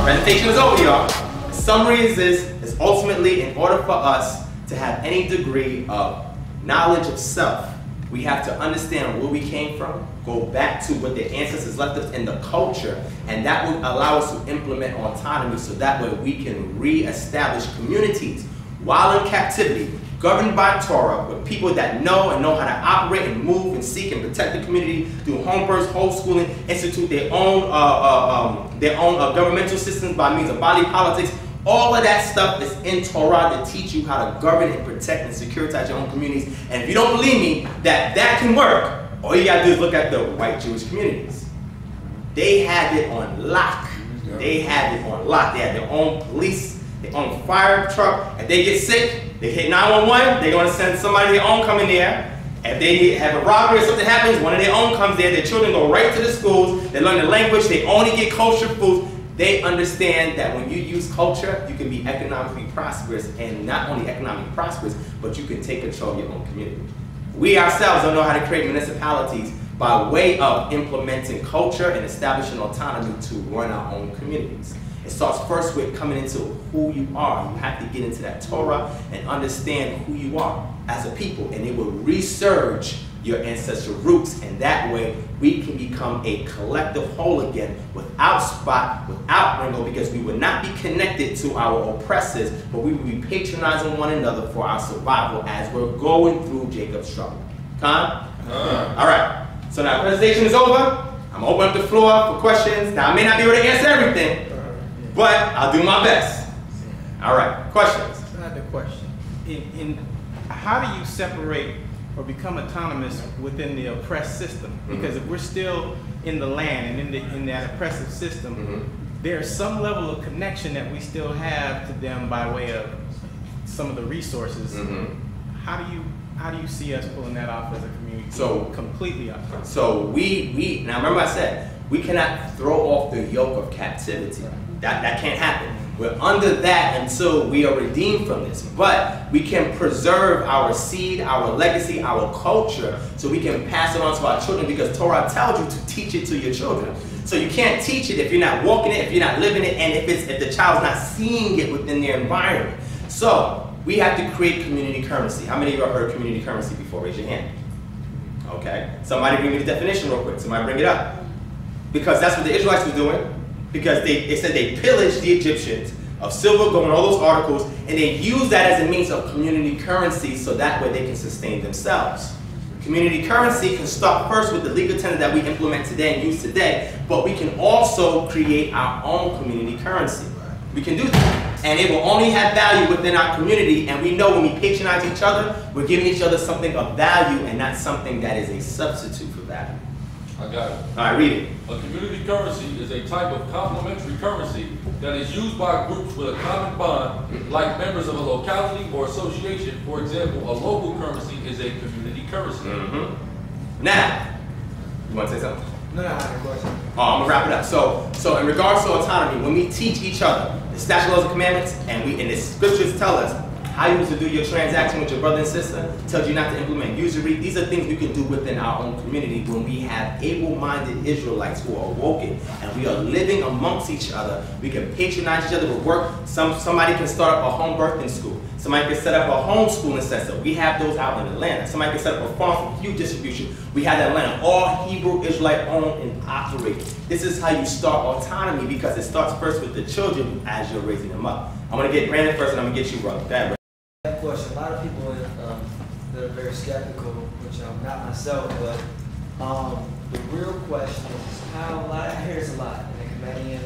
Presentation is over, y'all. Summary is this: is ultimately, in order for us to have any degree of knowledge of self, we have to understand where we came from, go back to what the ancestors left us in the culture, and that will allow us to implement autonomy so that way we can re-establish communities while in captivity, governed by Torah, with people that know how to operate and move and seek and protect the community through home births, homeschooling, institute their own governmental systems by means of body politics. All of that stuff is in Torah to teach you how to govern and protect and securitize your own communities. And if you don't believe me that can work, all you gotta do is look at the white Jewish communities. They had it on lock. They had it on lock. They had their own police, their own fire truck. If they get sick, they hit 911, they're gonna send somebody of their own come in there. If they have a robbery or something happens, one of their own comes there, their children go right to the schools, they learn the language, they only get kosher foods. They understand that when you use culture, you can be economically prosperous, and not only economically prosperous, but you can take control of your own community. We ourselves don't know how to create municipalities by way of implementing culture and establishing autonomy to run our own communities. It starts first with coming into who you are. You have to get into that Torah and understand who you are as a people, and it will resurge your ancestral roots, and that way we can become a collective whole again, without spot, without wrinkle, because we would not be connected to our oppressors, but we would be patronizing one another for our survival as we're going through Jacob's struggle. All right, so now presentation is over. I'm gonna open up the floor for questions. Now I may not be able to answer everything, but I'll do my best. All right, questions? I have a question. How do you separate or become autonomous within the oppressed system? Because if we're still in the land and in that oppressive system, there's some level of connection that we still have to them by way of some of the resources. How do you see us pulling that off as a community? So completely autonomous. So we now remember I said we cannot throw off the yoke of captivity. That can't happen. We're under that until we are redeemed from this. But we can preserve our seed, our legacy, our culture, so we can pass it on to our children, because Torah tells you to teach it to your children. So you can't teach it if you're not walking it, if you're not living it, and if the child's not seeing it within their environment. So we have to create community currency. How many of you have heard of community currency before? Raise your hand. Okay. Somebody bring me the definition real quick. Somebody bring it up. Because that's what the Israelites were doing. Because they said they pillaged the Egyptians of silver, gold, and all those articles, and they used that as a means of community currency so that way they can sustain themselves. Community currency can start first with the legal tender that we implement today and use today, but we can also create our own community currency. We can do that. And it will only have value within our community, and we know when we patronize each other, we're giving each other something of value and not something that is a substitute for value. I got it. All right, read it. A community currency is a type of complementary currency that is used by groups with a common bond, like members of a locality or association. For example, a local currency is a community currency. Now, you want to say something? No, I have a question. Oh, I'm gonna wrap it up. So in regards to autonomy, when we teach each other the statute, laws, and commandments, and the scriptures tell us how you to do your transaction with your brother and sister, tells you not to implement usury. These are things we can do within our own community when we have able-minded Israelites who are awoken and we are living amongst each other. We can patronize each other with work. Somebody can start up a home birthing school. Somebody can set up a homeschooling center. We have those out in Atlanta. Somebody can set up a farm for food distribution. We have that in Atlanta. All Hebrew Israelite owned and operated. This is how you start autonomy, because it starts first with the children as you're raising them up. I'm gonna get Brandon first, and I'm gonna get you, brother. That question. A lot of people that are very skeptical, which I'm not myself, but the real question is how. I hear this a lot in the Canadian,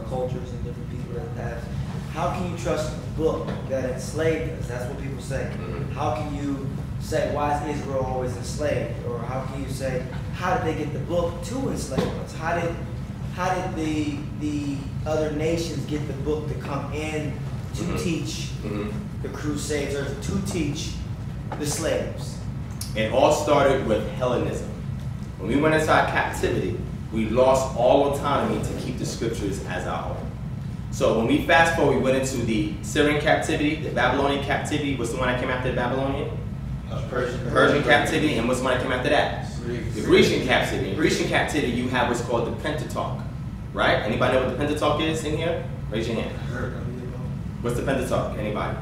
cultures and different people that have. How can you trust a book that enslaved us? That's what people say. How can you say why is Israel always enslaved, or how can you say how did they get the book to enslave us? How did the other nations get the book to come in to teach the Crusades, or to teach the slaves? It all started with Hellenism. When we went into our captivity, we lost all autonomy to keep the scriptures as our own. So when we fast forward, we went into the Syrian captivity, the Babylonian captivity. What's the one that came after the Babylonian? Persian captivity. And what's the one that came after that? The Grecian captivity. In Grecian captivity, you have what's called the Pentateuch. right? Anybody know what the Pentateuch is in here? Raise your hand. What's the Pentateuch? Anybody?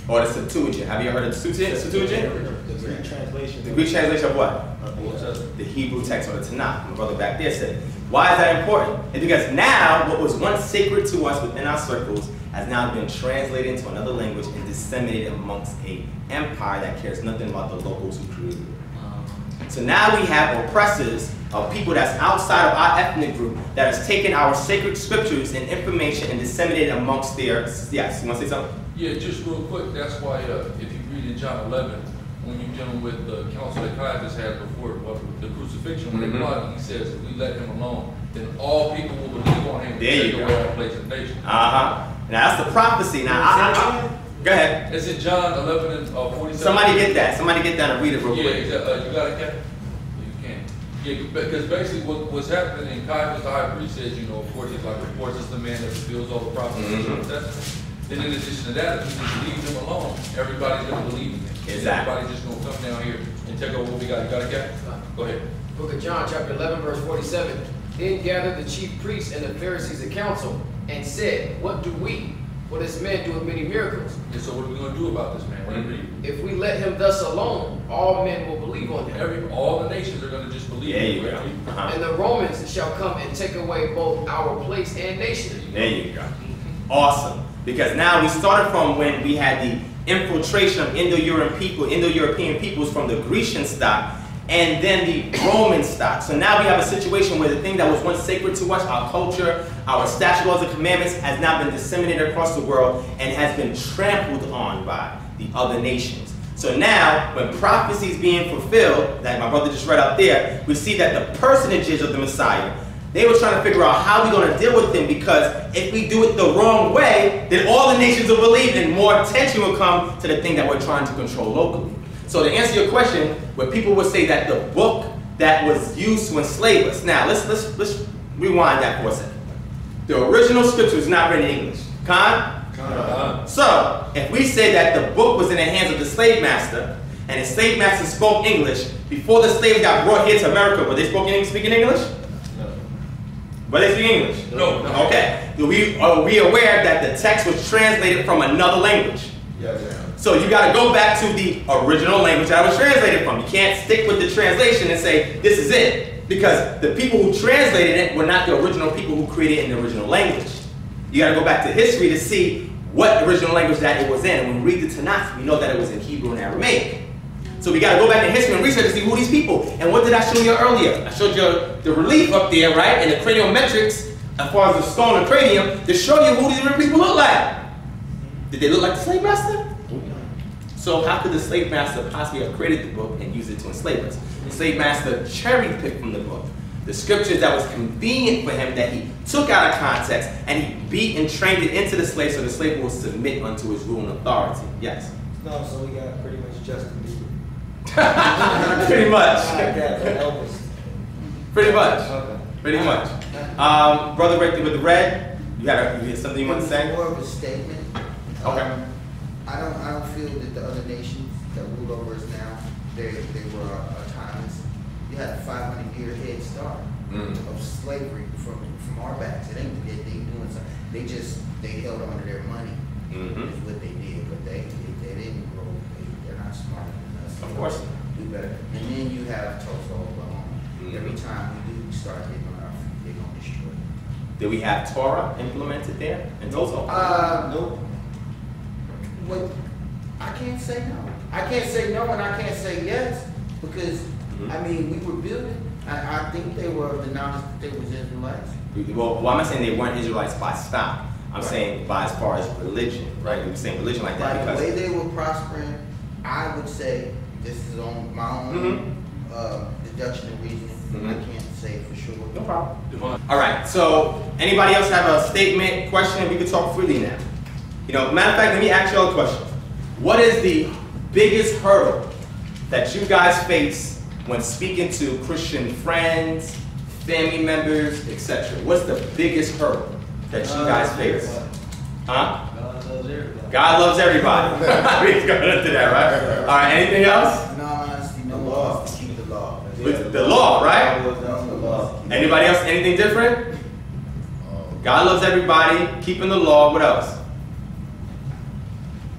Or the Septuagint? Have you heard of the Septuagint? The Greek translation. The Greek translation of what? The Hebrew text or the Tanakh. My brother back there said it. Why is that important? It's because now what was once sacred to us within our circles has now been translated into another language and disseminated amongst an empire that cares nothing about the locals who created it. So now we have oppressors of people that's outside of our ethnic group that has taken our sacred scriptures and information and disseminated amongst their, yes, you want to say something? Yeah, just real quick, that's why if you read in John 11, when you're dealing with the council that Caiaphas had before the crucifixion, when they brought him, he says, if we let him alone, then all people will believe on him and take away our place in the nation. Now that's the prophecy. Now, go ahead. It's in John 11 and 47. Somebody get that. Somebody get that and read it real quick. Yeah, you got it, Ken? You can. Yeah, because basically what's happening in Caiaphas, the high priest says, you know, of course, he's like, of course, it's the man that fulfills all the prophecies. Then in addition to that, if you just leave him alone, everybody's going to believe in him. Exactly. Everybody's just going to come down here and take over what we got. You got it, Ken? Go ahead. Book of John, chapter 11, verse 47. Then gathered the chief priests and the Pharisees a council and said, what do we? For this man doeth many miracles. Yeah, so what are we going to do about this man? What do you read? If we let him thus alone, all men will believe on him. All the nations are going to just believe There you him. go. And the Romans shall come and take away both our place and nation. There you go. Awesome. Because now we started from when we had the infiltration of Indo-European peoples from the Grecian stock and then the Roman stock. So now we have a situation where the thing that was once sacred to us, our culture, our statute, laws, and commandments, has now been disseminated across the world and has been trampled on by the other nations. So now, when prophecy is being fulfilled, that my brother just read up there, we see that the personages of the Messiah, they were trying to figure out how we're going to deal with him, because if we do it the wrong way, then all the nations will believe and more attention will come to the thing that we're trying to control locally. So to answer your question, where people would say that the book that was used to enslave us. Now, let's rewind that for a second. The original scripture is not written in English. So, if we say that the book was in the hands of the slave master, and the slave master spoke English, before the slaves got brought here to America, were they speaking English? No. Were they speaking English? No. Okay. Are we aware that the text was translated from another language? Yes. So you got to go back to the original language that was translated from. You can't stick with the translation and say, this is it. Because the people who translated it were not the original people who created it in the original language. You got to go back to history to see what original language that it was in. And when we read the Tanakh, we know that it was in Hebrew and Aramaic. So we got to go back in history and research to see who these people. And what did I show you earlier? I showed you the relief up there, right? And the craniometrics, as far as the skull and cranium, to show you who these people look like. Did they look like the slave master? So how could the slave master possibly have created the book and used it to enslave us? The slave master cherry-picked from the book the scriptures that was convenient for him, that he took out of context, and he beat and trained it into the slave so the slave will submit unto his rule and authority. Yes? No, so we got pretty much Justin Bieber. Pretty much. Elvis. Pretty much. Okay. Pretty much. Brother right there with the red, you had something you want to say? More of a statement. Okay. I don't feel that the other nations that rule over us now, they were autonomous. You had a 500-year head start of slavery from our backs. It ain't that they doing something. They held on to their money. Is what they did, but they didn't grow. They're not smarter than us. Of course. Do better. And then you have Tulsa, Oklahoma. Every time we do start hitting on our feet, they're gonna destroy it. Did we have Torah implemented there in Tulsa? Nope. What? I can't say no. I can't say no and I can't say yes because I mean we were building. I think they were the knowledge that they was Israelites. Well, I'm not saying they weren't Israelites by stock. I'm saying by as far as religion, right? We were saying religion like that By because the way they were prospering, I would say this is on my own deduction and reasoning. I can't say for sure. no problem. All right. So anybody else have a statement, question? We can talk freely now. You know, matter of fact, let me ask y'all a question. What is the biggest hurdle that you guys face when speaking to Christian friends, family members, etc.? What's the biggest hurdle that you guys face? Huh? God loves everybody. We're going into that, right? All right, anything else? No, honesty, no laws to keep the law. With the law, right? The law. Anybody else, anything different? God loves everybody, keeping the law. What else?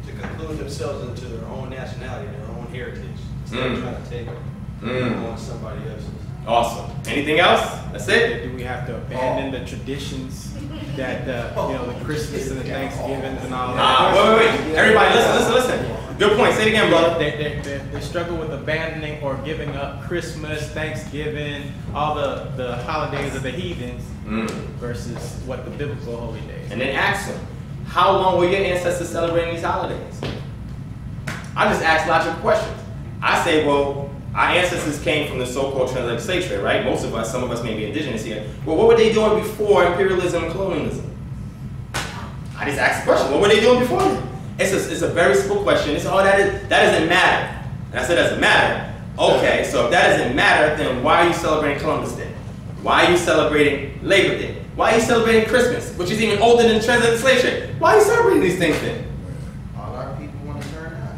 To conclude themselves into their own nationality, their own heritage, instead of trying to take on somebody else's. Awesome. Anything else? That's it? Do we have to abandon the traditions that, you know, the Christmas and the Thanksgiving and all that? Wait. Everybody, listen. Good point. Say it again, brother. They struggle with abandoning or giving up Christmas, Thanksgiving, all the holidays of the heathens versus what the biblical holy days. And then ask them, how long were your ancestors celebrating these holidays? I just ask logical questions. I say, well, our ancestors came from the so-called transatlantic slave trade, right? Most of us, some of us may be indigenous here. Well, what were they doing before imperialism and colonialism? I just ask the question, what were they doing before then? It's a very simple question. It's, that doesn't matter. And I said, doesn't matter. Okay, so if that doesn't matter, then why are you celebrating Columbus Day? Why are you celebrating Labor Day? Why are you celebrating Christmas, which is even older than the transatlantic slave trade? Why are you celebrating these things then? All our people want to turn up.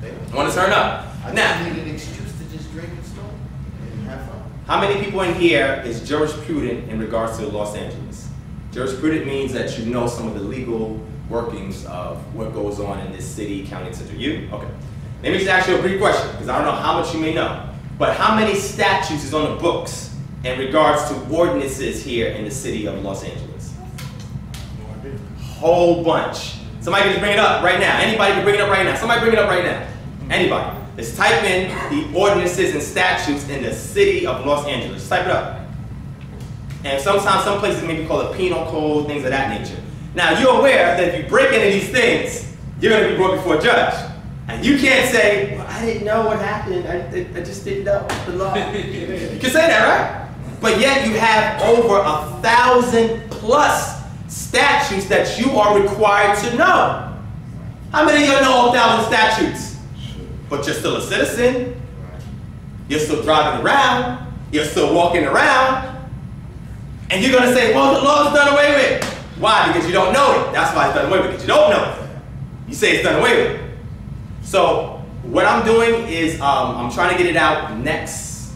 They Want to turn up. I Now, just need an excuse to just drink and smoke and have fun. how many people in here is jurisprudent in regards to Los Angeles? Jurisprudent means that you know some of the legal workings of what goes on in this city, county, etc. You? Okay. Let me just ask you a brief question, because I don't know how much you may know. But how many statutes is on the books in regards to ordinances here in the city of Los Angeles? Whole bunch. Somebody can just bring it up right now. Anybody can bring it up right now. Somebody bring it up right now. Anybody. Let's type in the ordinances and statutes in the city of Los Angeles. Just type it up. And sometimes some places maybe call it penal code, things of that nature. Now you're aware that if you break into these things, you're going to be brought before a judge. And you can't say, well, I didn't know what happened. I just didn't know the law. You can say that, right? But yet you have over 1,000+ statutes that you are required to know. How many of you know all 1,000 statutes? But you're still a citizen. You're still driving around. You're still walking around. And you're going to say, well, the law's done away with. Why? Because you don't know it. That's why it's done away with, because you don't know it. You say it's done away with. So what I'm doing is I'm trying to get it out next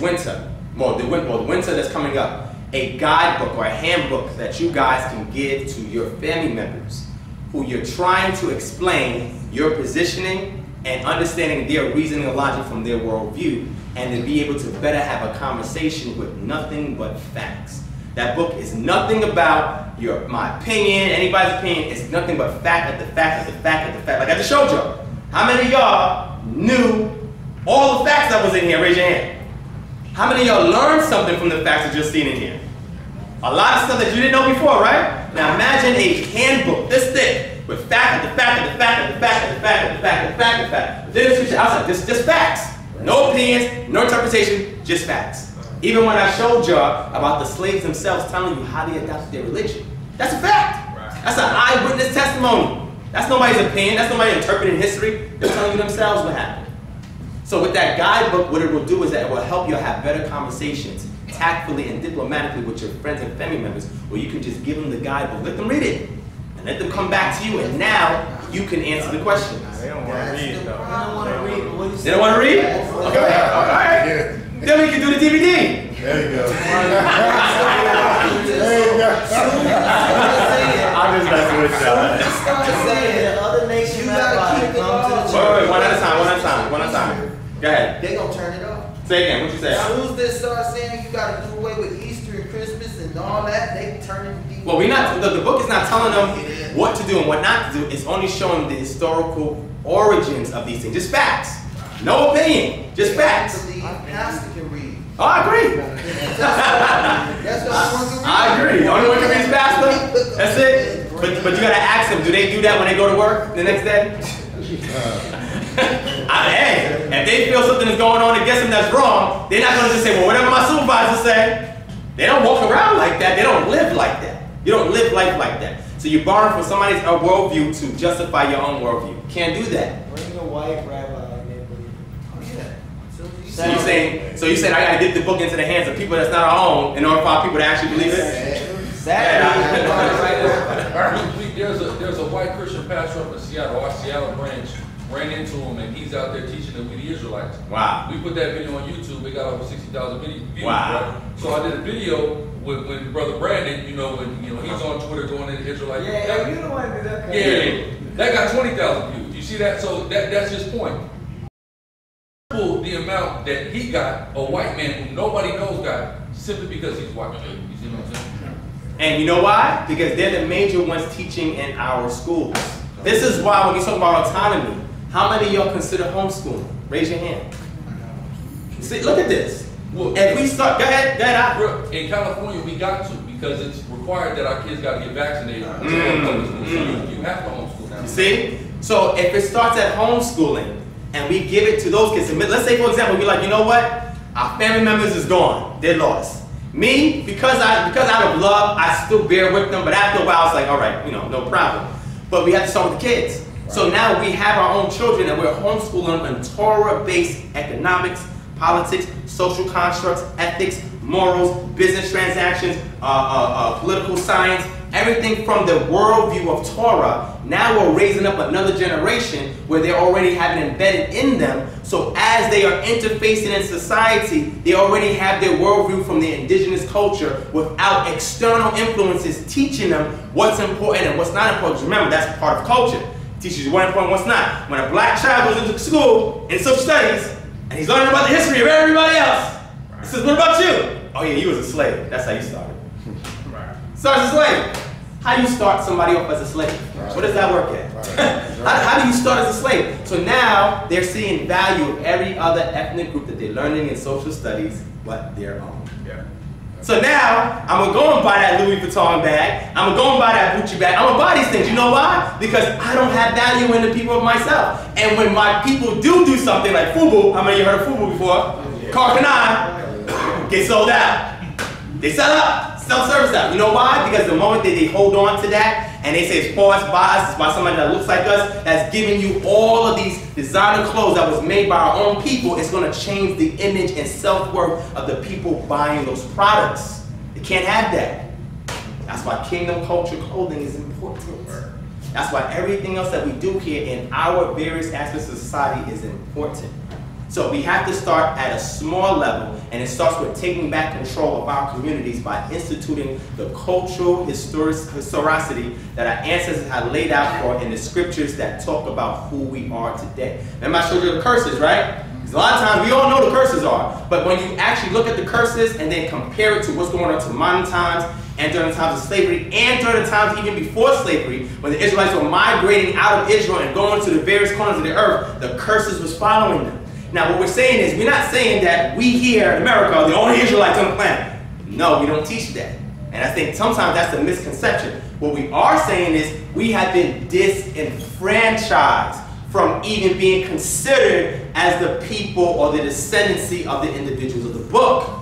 winter. Well, the winter that's coming up. A guidebook or a handbook that you guys can give to your family members who you're trying to explain your positioning and understanding their reasoning and logic from their worldview, and to be able to better have a conversation with nothing but facts. That book is nothing about my opinion, anybody's opinion. It's nothing but fact after fact after fact after fact. Like I just showed y'all. How many of y'all knew all the facts that was in here? Raise your hand. How many of y'all learned something from the facts that you're seeing in here? A lot of stuff that you didn't know before, right? Now imagine a handbook this thick with fact after fact after fact after fact after fact after fact after fact after fact. Then I was like, this is just facts. No opinions, no interpretation, just facts. Even when I showed y'all about the slaves themselves telling you how they adopted their religion. That's a fact. That's an eyewitness testimony. That's nobody's opinion. That's nobody interpreting history. They're telling you themselves what happened. So with that guidebook, what it will do is that it will help you have better conversations, tactfully and diplomatically with your friends and family members, where you can just give them the guidebook, let them read it, and let them come back to you, and now you can answer the questions. They don't want to read, though. I don't want to read, but what you They don't want to read? Okay, all right. Then we can do the DVD. There you go. I'm just messing with y'all. start saying the other nation You gotta keep the law. Wait, one at a time. Go ahead. They gonna turn it off. Say again, what you say? As soon as they start saying you gotta do away with Easter and Christmas and all that, they turn it. Well, the book is not telling them what to do and what not to do. It's only showing the historical origins of these things. Just facts. No opinion. Just facts. Pastor can read. Oh, I agree. That's what I want to read. I agree. The only one can read is pastor. That's it. But you gotta ask them, do they do that when they go to work the next day? Hey, if they feel something is going on against them that's wrong, they're not gonna just say, well, whatever my supervisor say. They don't walk around like that. They don't live like that. You don't live life like that. So you're borrowing from somebody's worldview to justify your own worldview. Can't do that. Bring a white rabbi and they believe it. Oh, yeah. So you're saying I gotta get the book into the hands of people that's not our own in order for our people to actually believe it? There's a white Christian pastor up in Seattle, our Seattle branch, ran into him, and he's out there teaching that we the Israelites. Wow. We put that video on YouTube. It got over 60,000 views. Wow. Right? So I did a video with Brother Brandon. You know, when he's on Twitter going into Israelite. Yeah, you the one that got Yeah, that got 20,000 views. You see that? So that's his point. The amount that he got, a white man who nobody knows got, simply because he's white. You see what I'm saying? And you know why? Because they're the major ones teaching in our schools. This is why when we talk about autonomy, how many of y'all consider homeschooling? Raise your hand. See, look at this. Well, if we start, go ahead. In California, we got to, because it's required that our kids got to get vaccinated. So you have to homeschool now. You see? So if it starts at homeschooling and we give it to those kids, let's say for example, we're like, you know what? Our family members is gone. They're lost. Me, because out of love, I still bear with them, but after a while it's like, all right, no problem. But we have to start with the kids. So now we have our own children and we're homeschooling them on Torah-based economics, politics, social constructs, ethics, morals, business transactions, political science, everything from the worldview of Torah. Now we're raising up another generation where they already have it embedded in them. So as they are interfacing in society, they already have their worldview from the indigenous culture without external influences teaching them what's important and what's not important. Remember, that's part of culture. It teaches you what's important and what's not. When a black child goes into school in social studies and he's learning about the history of everybody else, he says, what about you? Oh yeah, you was a slave. That's how you started. Start as a slave. How do you start somebody off as a slave? Right. What does that work at? Right. how do you start as a slave? So now they're seeing value of every other ethnic group that they're learning in social studies but their own. Yeah. So now I'm gonna go and buy that Louis Vuitton bag. I'm gonna go and buy that Gucci bag. I'm gonna buy these things. You know why? Because I don't have value in the people of myself. And when my people do something like FUBU, how many of you heard of FUBU before? Yeah. Carcanine, get sold out. They sell out. Self-service out. You know why? Because the moment that they hold on to that and they say it's for us, by us, it's by somebody that looks like us, that's giving you all of these designer clothes that was made by our own people, it's going to change the image and self-worth of the people buying those products. They can't have that. That's why kingdom culture clothing is important. That's why everything else that we do here in our various aspects of society is important. So we have to start at a small level, and it starts with taking back control of our communities by instituting the cultural historicity that our ancestors had laid out for in the scriptures that talk about who we are today. Remember I showed you the curses, right? Because a lot of times we all know the curses are, but when you actually look at the curses and then compare it to what's going on to modern times and during the times of slavery and during the times even before slavery, when the Israelites were migrating out of Israel and going to the various corners of the earth, the curses was following them. Now what we're saying is, we're not saying that we here in America are the only Israelites on the planet. No, we don't teach that. And I think sometimes that's the misconception. What we are saying is, we have been disenfranchised from even being considered as the people or the descendancy of the individuals of the book.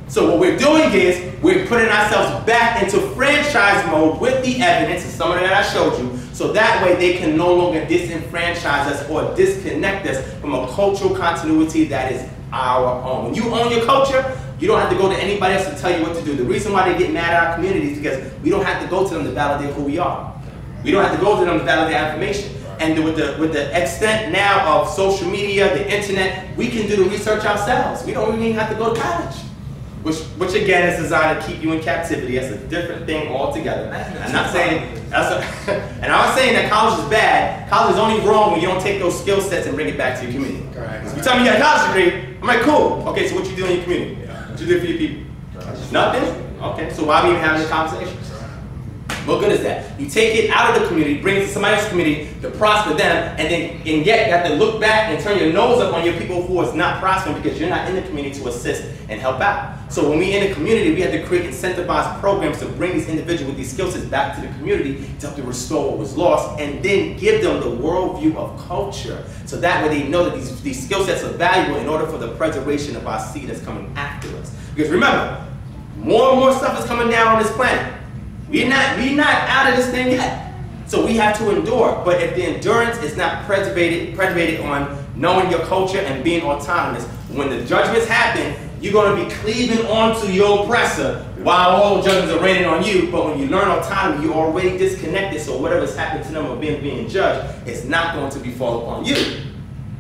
So what we're doing is, we're putting ourselves back into franchise mode with the evidence, and some of that I showed you, so that way they can no longer disenfranchise us or disconnect us from a cultural continuity that is our own. When you own your culture, you don't have to go to anybody else to tell you what to do. The reason why they get mad at our community is because we don't have to go to them to validate who we are. We don't have to go to them to validate our information. And with the extent now of social media, the internet, we can do the research ourselves. We don't even have to go to college. Which again is designed to keep you in captivity. That's a different thing altogether. I'm not saying and I'm not saying that college is bad. College is only wrong when you don't take those skill sets and bring it back to your community. So you tell me you got a college degree, I'm like, cool. Okay, so what you do in your community? What you do for your people? Nothing? Okay, so why are we even having this conversation? What good is that? You take it out of the community, bring it to somebody else's community to prosper them, and yet you have to look back and turn your nose up on your people who is not prospering because you're not in the community to assist and help out. So when we're in the community, we have to create incentivized programs to bring these individuals with these skill sets back to the community to help them restore what was lost, and then give them the worldview of culture. So that way they know that these skill sets are valuable in order for the preservation of our seed that's coming after us. Because remember, more and more stuff is coming down on this planet. We're not out of this thing yet. So we have to endure. But if the endurance is not preservated on knowing your culture and being autonomous, when the judgments happen, you're going to be cleaving onto your oppressor while all judgments are raining on you, but when you learn autonomy, you're already disconnected, so whatever's happened to them or being judged is not going to fall upon you.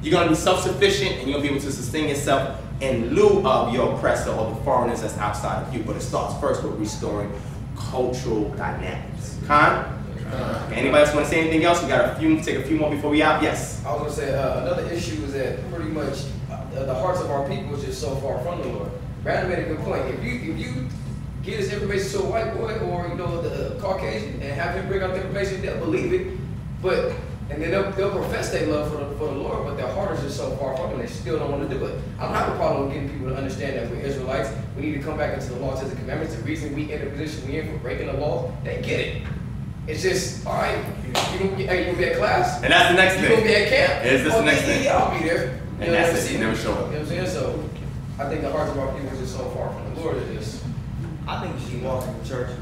You're going to be self-sufficient, and you're going to be able to sustain yourself in lieu of your oppressor or the foreigners that's outside of you. But it starts first with restoring cultural dynamics. Khan? Anybody else want to say anything else? We got take a few more before we out. Yes. I was going to say another issue is that pretty much the hearts of our people is just so far from the Lord. Brandon made a good point. If you give this information to a white boy or the Caucasian and have him bring out the information, they'll believe it. But and then they'll profess their love for the Lord, but their heart is just so far from it, they still don't want to do it. I don't have a problem with getting people to understand that we're Israelites. We need to come back into the law, statutes, and commandments. The reason we in the position we're in for breaking the law, they get it. It's just, all right, you gonna be at class? And that's the next thing. You gonna be at camp? Is this the next thing? Yeah, I'll be there. And that's it, you never show up. You know what I'm saying? So, I think the hearts of our people are just so far from the Lord. It is. I think you should walk in the churches.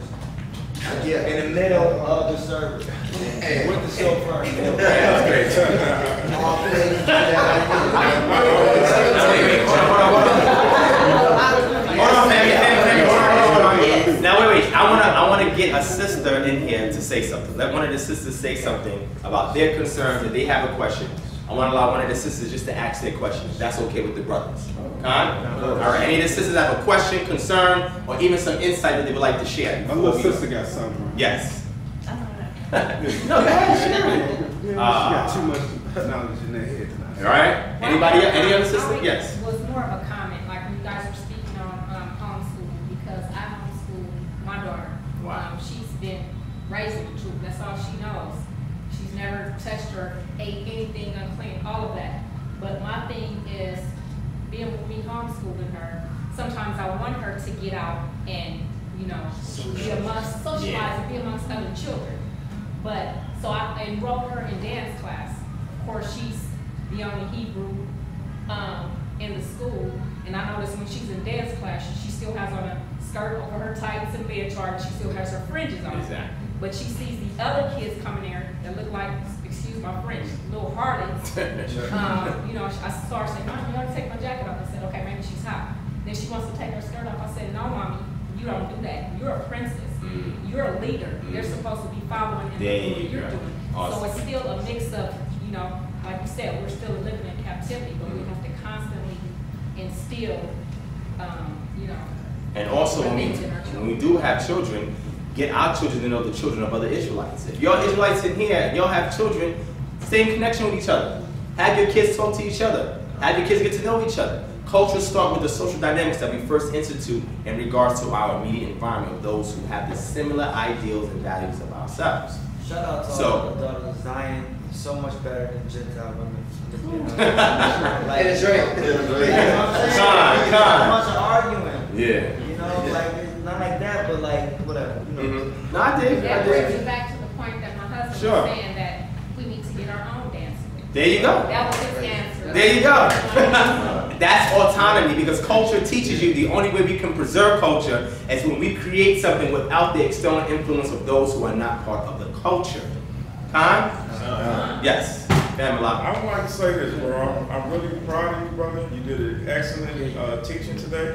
Yeah. In the middle of the service. Hey. With the chauffeur. That's great. Hold on, man. Now wait. I wanna get a sister in here to say something. Let one of the sisters say something about their concerns, if they have a question. I want to allow one of the sisters just to ask their question. That's okay with the brothers. All right. Any of the sisters have a question, concern, or even some insight that they would like to share? My little sister got something. Yes. I No, go ahead, share it. She got too much knowledge in their head tonight. All right. Anybody? Any other sister? Yes. It was more of a comment, like when you guys were speaking on homeschooling, because I homeschool my daughter. Wow. She's been raised in the truth. That's all she knows. She's never touched or ate anything unclean, all of that. But my thing is, being with me homeschooling her, sometimes I want her to get out and, be amongst, socialize and be amongst other children. But, so I enrolled her in dance class. Of course, she's the only Hebrew in the school. And I noticed when she's in dance class, she still has on a skirt over her tights and leotard, and she still has her fringes on. Exactly. But she sees the other kids coming there that look like, excuse my French, little harlots. I saw her say, "Mom, you ought to take my jacket off." I said, "Okay, maybe she's hot." Then she wants to take her skirt off. I said, "No, Mommy, you don't do that. You're a princess. You're a leader. They're supposed to be following in what you're doing." Awesome. So it's still a mix of, like you said, we're still living in captivity, but we have to constantly instill, And also, when we do have children, get our children to know the children of other Israelites. If y'all Israelites in here, y'all have children, stay in connection with each other. Have your kids talk to each other. Have your kids get to know each other. Cultures start with the social dynamics that we first institute in regards to our immediate environment of those who have the similar ideals and values of ourselves. Shout out to all the daughters of Zion. So much better than Gentile women. Like, it's right. How much arguing? Yeah. Like it's not like that, but like whatever. No, I did. That brings me back to the point that my husband was saying, that we need to get our own dance. There you go. That was his answer. There you go. That's autonomy, because culture teaches you the only way we can preserve culture is when we create something without the external influence of those who are not part of the culture. Khan? Yes. Family. I would like to say this, bro. I'm really proud of you, brother. You did an excellent teaching today.